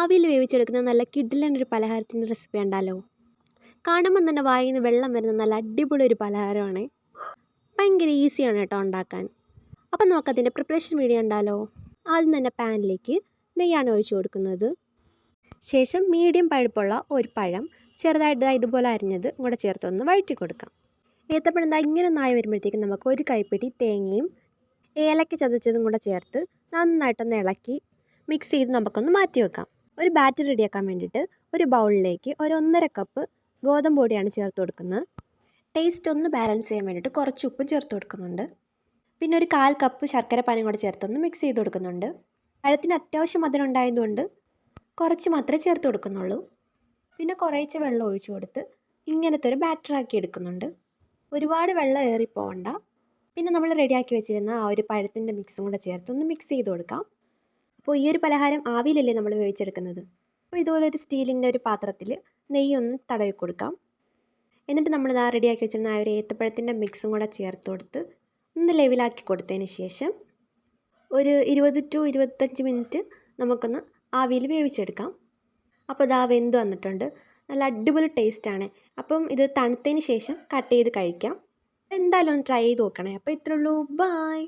ആവിയിൽ വേവിച്ചെടുക്കുന്ന നല്ല കിടിലൻ ഒരു പലഹാരത്തിൻ്റെ റെസിപ്പി ഉണ്ടല്ലോ. കാണുമ്പം തന്നെ വായിൽ നിന്ന് വെള്ളം വരുന്ന നല്ല അടിപൊളി ഒരു പലഹാരമാണ്. ഭയങ്കര ഈസിയാണ് കേട്ടോ ഉണ്ടാക്കാൻ. അപ്പം നമുക്കതിൻ്റെ പ്രിപ്പറേഷൻ വീഡിയോ ഉണ്ടല്ലോ. ആദ്യം തന്നെ പാനിലേക്ക് നെയ്യാണ് ഒഴിച്ചു കൊടുക്കുന്നത്. ശേഷം മീഡിയം പഴുപ്പുള്ള ഒരു പഴം ചെറുതായിട്ട് ഇതുപോലെ അരിഞ്ഞത് കൂടെ ചേർത്തൊന്ന് വഴറ്റി കൊടുക്കാം. ഏത്തപ്പഴം ഇങ്ങനെ ഒന്നായി വരുമ്പോഴത്തേക്കും നമുക്ക് ഒരു കൈപ്പിടി തേങ്ങയും ഏലക്ക ചതച്ചതും കൂടെ ചേർത്ത് നന്നായിട്ടൊന്ന് ഇളക്കി മിക്സ് ചെയ്ത് നമുക്കൊന്ന് മാറ്റി വെക്കാം. ഒരു ബാറ്റർ റെഡിയാക്കാൻ വേണ്ടിയിട്ട് ഒരു ബൗളിലേക്ക് 1.5 കപ്പ് ഗോതമ്പ് പൊടിയാണ് ചേർത്ത് കൊടുക്കുന്നത്. ടേസ്റ്റ് ഒന്ന് ബാലൻസ് ചെയ്യാൻ വേണ്ടിയിട്ട് കുറച്ച് ഉപ്പും ചേർത്ത് കൊടുക്കുന്നുണ്ട്. പിന്നെ ഒരു 1/4 കപ്പ് ശർക്കര പാനും കൂടെ ചേർത്തൊന്ന് മിക്സ് ചെയ്ത് കൊടുക്കുന്നുണ്ട്. പഴത്തിന് അത്യാവശ്യം മധുരം ഉണ്ടായതുകൊണ്ട് കുറച്ച് മാത്രമേ ചേർത്ത് കൊടുക്കുന്നുള്ളൂ. പിന്നെ കുറേശ്ശെ വെള്ളം ഒഴിച്ചു കൊടുത്ത് ഇങ്ങനത്തെ ഒരു ബാറ്ററാക്കി എടുക്കുന്നുണ്ട്. ഒരുപാട് വെള്ളം ഏറിപ്പോവണ്ട. പിന്നെ നമ്മൾ റെഡിയാക്കി വെച്ചിരുന്ന ആ ഒരു പഴത്തിൻ്റെ മിക്സും കൂടെ ചേർത്തൊന്ന് മിക്സ് ചെയ്ത് കൊടുക്കാം. അപ്പോൾ ഈ ഒരു പലഹാരം ആവിയിലല്ലേ നമ്മൾ വേവിച്ചെടുക്കുന്നത്. അപ്പോൾ ഇതുപോലെ ഒരു സ്റ്റീലിൻ്റെ ഒരു പാത്രത്തിൽ നെയ്യൊന്ന് തടവി കൊടുക്കാം. എന്നിട്ട് നമ്മൾ റെഡിയാക്കി വെച്ചിരുന്ന ആ ഒരു ഏത്തപ്പഴത്തിൻ്റെ മിക്സും കൂടെ ചേർത്ത് കൊടുത്ത് ഒന്ന് ലെവലാക്കി കൊടുത്തതിന് ശേഷം ഒരു 20 to 25 മിനിറ്റ് നമുക്കൊന്ന് ആവിയിൽ വേവിച്ചെടുക്കാം. അപ്പോൾ വെന്ത് വന്നിട്ടുണ്ട്. നല്ല അടിപൊളി ടേസ്റ്റാണ്. അപ്പം ഇത് തണുത്തതിന് ശേഷം കട്ട് ചെയ്ത് കഴിക്കാം. എന്തായാലും ഒന്ന് ട്രൈ ചെയ്ത് നോക്കണേ. അപ്പോൾ ഇത്രയേ ഉള്ളൂ. ബൈ.